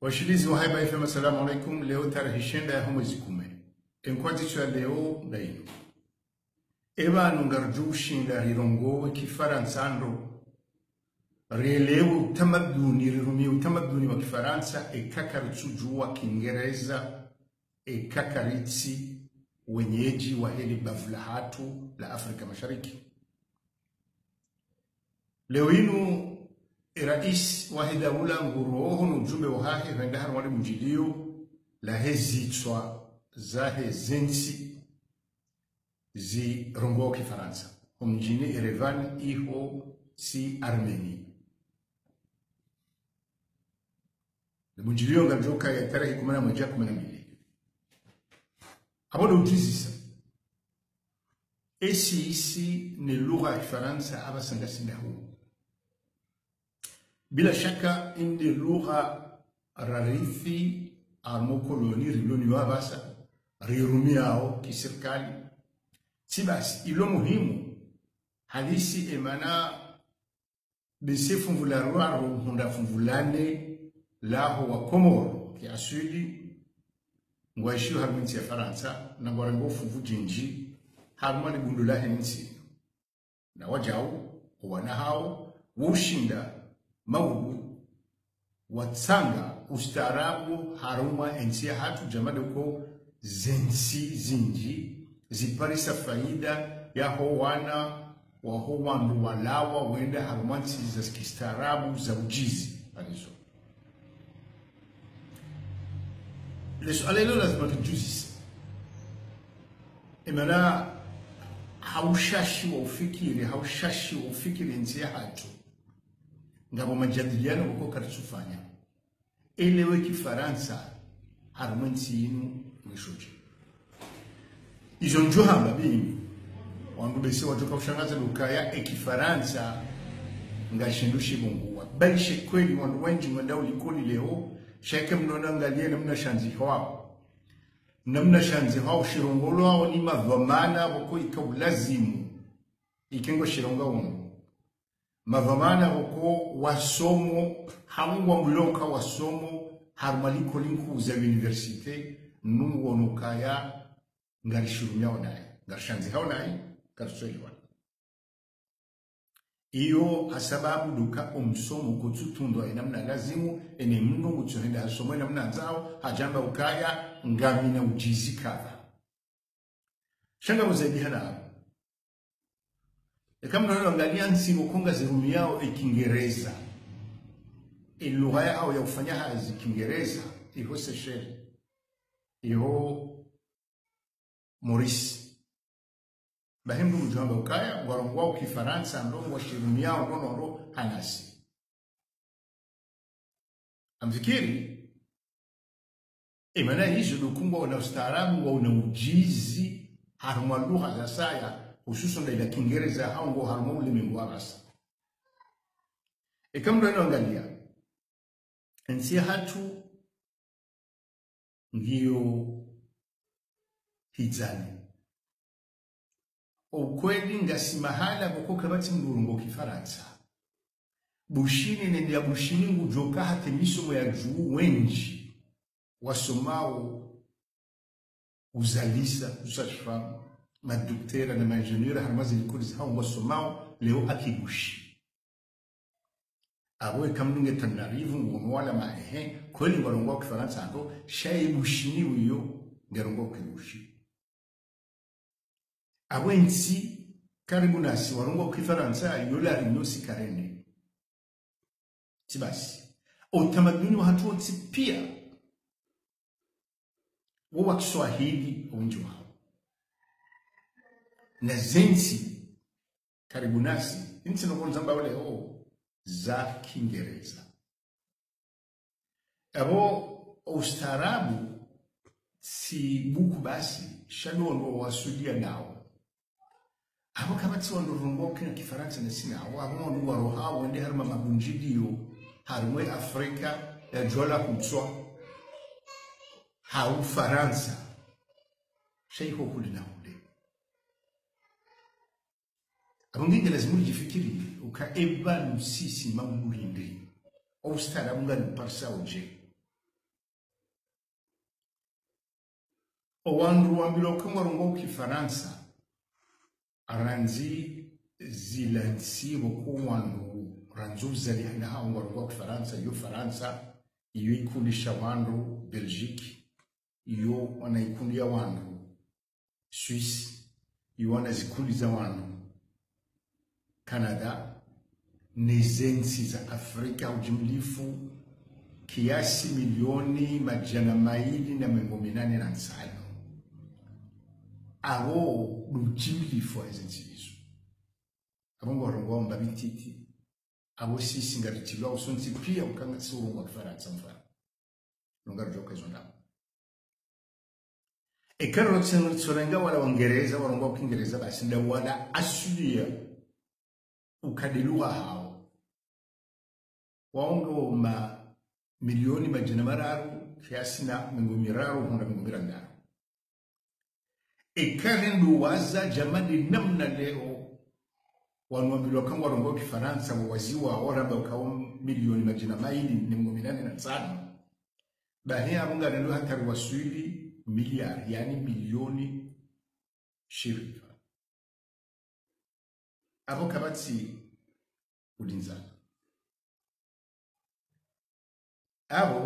Washilizi wa Haiba FM, assalamu alaikum. Leo tarehe 20 ya mwezi 10. Enkwati cha leo ndaino. Eba nungarju shinda rirongo kifaransa ndo. Rielewu utamaduni, rirumia utamaduni wa Kifaransa ekakaritsuju wa Kiingereza ekakaritsi wenyeji wa hili bavlahatu la Afrika Mashariki. Leo inu Rais wa Hidawula Nguruoho n'ujumbe wahahe wenda hano wali mujilio la hezitswa zahe zensi zi rongo wa Kifaransa. Mjini Erevan iho si Armeni. Mujilio ngajoka ya tarehe 11-12. Abodo ujizisa. Isi ni lugha ya Kifaransa abasanga sinahu. Bila shaka indi lugha rarithi armo koloni riloni wabasa rirumiao kiserikali. Sibasi ilo muhimu hadisi emana bese funvula hunda funvulane laho wa Komoro ki asuli ngwaishiu harminti ya Faransa na ngwarengo funvu jinji harmani gundula hensi na wajau wanahao wushinda maudu watsanga ustaarabu haruma ensia hatu jamade uko zensi zinji ziparisa faida ya howana wa howandu walawa wenda harumansi za kistaarabu za ujizi alizo. Lesuala hilo lazima tujuzise. Imana haushashi wa ufikiri ensia hatu ngabo majadiliano uko karitufanya elewe Kifaransa harmonsi inu mwishoji izo njohamba bini wangu bese wajoka ushangaza lukaya Kifaransa ngashindushi bunguwa balishe kweli wandu wenji mwenda ulikoni leo shake mnona ngalie namna shanzi hao shirongolo hao ni mavamana wako ikabulazimu ikengo shironga wangu mavamana wako wasomo hamwa mlonka wasomo harmaliko linku za universite nungu wanukaya ngarishurumia wanae ngarishanzi hao nae katusweli wana iyo hasababu duka umsomo kututundo inamna lazimu ene mnungu tsuhenda hasomo inamna zao hajamba ukaya ngamina ujizi kadha shanga mzaidi hana kama unaangalia nsimu konga zirumiao Kiingereza lugha yao ya kufanya hazi Kiingereza iho Seychelles iho Maurice bahembu mjomba ukaya warongwao Kifaransa ndongo shirumiao ndono hanasi amfikiri imana hizo dukungwa una ustaarabu wa una ujizi haruma lugha za saya hususan ila Kiingereza hao ngo harmo ulimwengu abasa. Kama ndio angalia nsia hatu ndio hizani ukweli ngasimahala boko kabati murungo Kifaransa bushini nende bushini ngujoka hate misomo ya juu wenji wasomao uzalisa usashfamu madoktera na maengineer harmazi likuri hao wasomao leo akigushi abo kamnunge tanarivu ngomwala maehe kweli ngolongo Kifaransa ndo shay bushini uyo ngerongo kigushi abo nsi karibu nasi warongo Kifaransa yola rinosi karene tibasi utamaduni wa hatu wote pia wa Kiswahili unjwa na zensi karibu nasi inti nokonzamba wale za Kiingereza abo ustaarabu si buku basi shadondo wasudia nao abo kabati wandurungo kina Kifaransa na sina abo wandu waroha wende harma mabunjidio harmwe Afrika ya jola kumswa hau Faransa sheiko kulina hude abongenge lazima ujifikiri ukaeba nusisi mamuhinde ustaarabu ngani parsa oje Owandu wambilo kangwarongo kifaransa aranzi zilansibo kuwandu ranzuza lihina hangwarongo kifaransa yo Faransa iyo ikulisha wandu Belgique iyo wanaikulia wandu Suisse iyo wanazikuliza wandu Canada nezensi za Afrika ujimlifu kiasi milioni majana maili na mengominane na nsano awo ujimlifu wa zensi hizo abongo warongo mbabititi abo sisi ngaritilwa usonzi pia ukanga suru wa Kifaransa mfano nonga joka zonda ekaro tsorenga wala Waingereza warongo wa Kiingereza basi nda wala asulia ukadiluwa hao waongo ma milioni majana mararu kiasi na mingumiraru hunda mingumirandaru ekarendu waza jamani namna leo wanuambilwa kama warongo wa Kifaransa waziwa oraba ukao milioni majana maili ni minguminane na tano bahia abunga nalo hatari waswili miliari yani milioni shirifa abo kabati ulinzana abo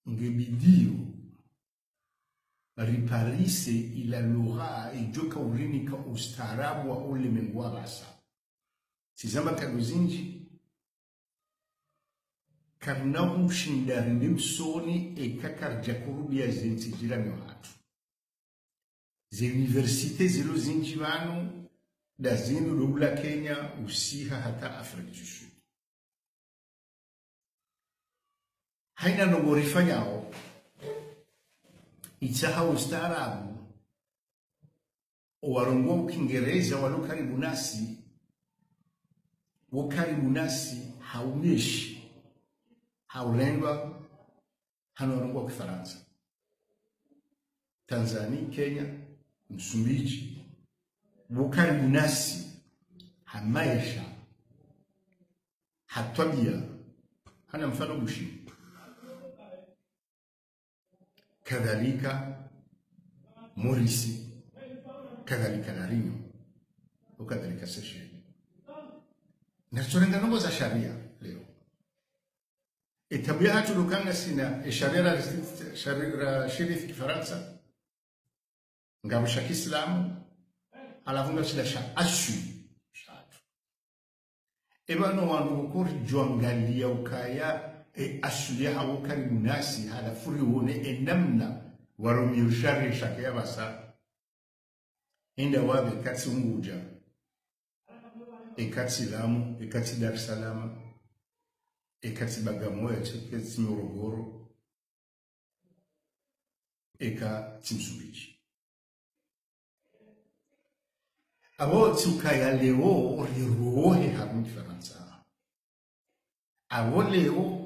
ngebidio riparise ila lugha ijoka urinika ustaarabu wa ulimwengu wa basa sizamba kaguzinji karnabu shindari limsoni ekakarja kurubia zensi jirani watu ze universite zilo zinji wanu da zinu lugla Kenya usiha hata Afrika du Sud haina nongorifanyao itsaha ustaarabu warongo Kiingereza walo karibu nasi hauneshi haulengwa hano warongo Kifaransa Tanzania, Kenya, Msumbiji bukaribu nasi hamaisha hatwabia hana mfano mushi kadhalika Morisi kadhalika Narinyo ukadhalika Seychelles na turenga nombo za sharia leo etabia hatu lukanga sina sharia sherifi Kifaransa ngabusha Kiislamu alavunga sila sha asu shatu ebano wandu ukuri juangalia ukaya asulia hawo karibu nasi hala furi wone enamna waromi ushari shakaya basa inda wabe katsi Unguja ekatsi Lamu ekatsi Dar es Salaam ekatsi Bagamoyo ekatsi Morogoro ekatsi Msumbiji abo tsukaya leo lirohe hamu Kifaransa abo leo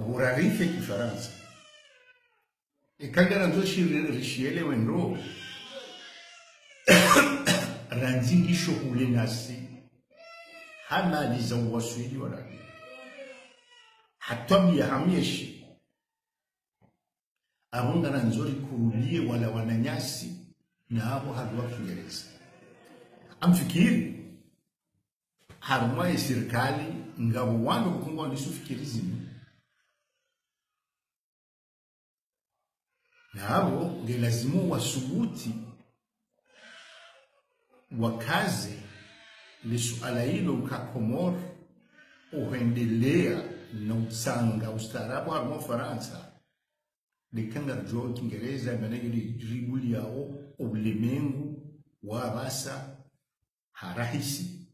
burarife Kifaransa ekagara nzoshi rishiele wenro ranzingi shughuli nasi hamali za waswili wala hatabia hamyeshi abunga nzori kurulie wala wananyasi na hapo hadwa Kiingereza amfikiri harumwa serikali ngabo wandu kungwa ndisufikirizimu nabo ngelazimu wasubuti wakaze lisuala hilo kakomor uhendelea na utsanga ustaarabu harumwa Faransa likanga rjo Kiingereza manegeli dribuli yao ulimengu wa basa harahisi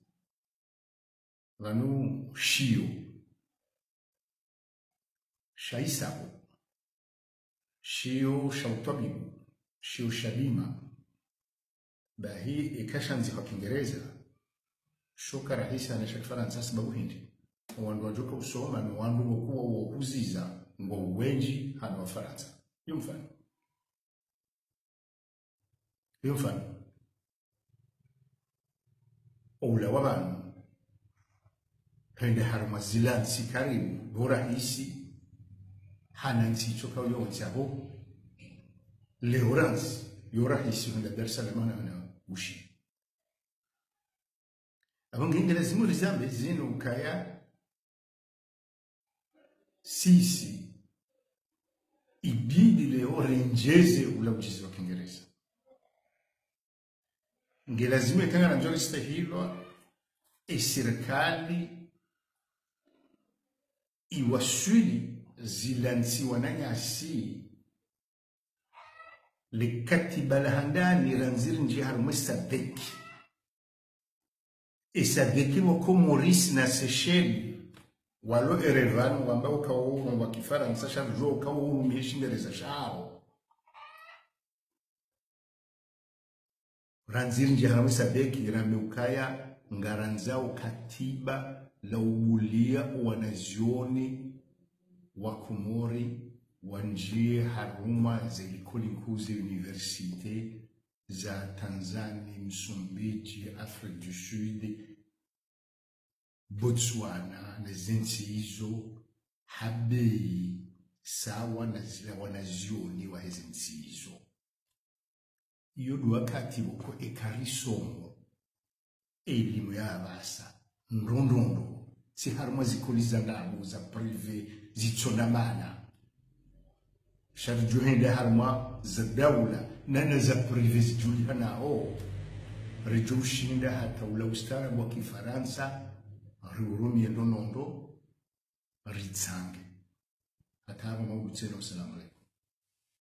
vanu shio shaisabo shio shautabibu shio shalima bahi ikashanzi kwa Kiingereza shoka rahisi na Kifaransa sababu hindi wandu wajoka usoma ni wandu wakuwa wakuziza ngo wenji hana wa Faransa yumfano oula wabanu pende haruma zilansi karibu bora hisi hana nsicho kwa yonzi abo Leorance yora hisi na Dar es Salaam na ushi abange lazima lizambe zinu kaya sisi ibidi leo renjeze ula ujizi wa Kiingereza lazima itanga na njoli stahilwa serikali iwasuli zilansiwa na nyasi likatiba la handani ranziri njihar mwesadeki isadeki wako Maurice na Seychelles walo Erevan wamba ukawo wa Kifaransa sharjo ukawo miheshingereza shao ranziri njihar mwesadeki rameukaya ngaranzao katiba la ugulia wanazioni wa Komori wanjie haruma za likoli nkuzi universite za Tanzania, Msumbiji, Afrika du Sud, Botswana na zinsi hizo habei sawa na zile wanazioni wa zinsi hizo. Iyo wakati wako ekarisomo elimu ya abasa ndondondo si haruma zikoli za ndabu za prive zitsonamana sharjuhende harma za dawla nana za prive zijuhana o rejushinda hata ula ustara wa Kifaransa riurumi ya ndonondo ritsange hata hama mabutseno. Salamu alaikum.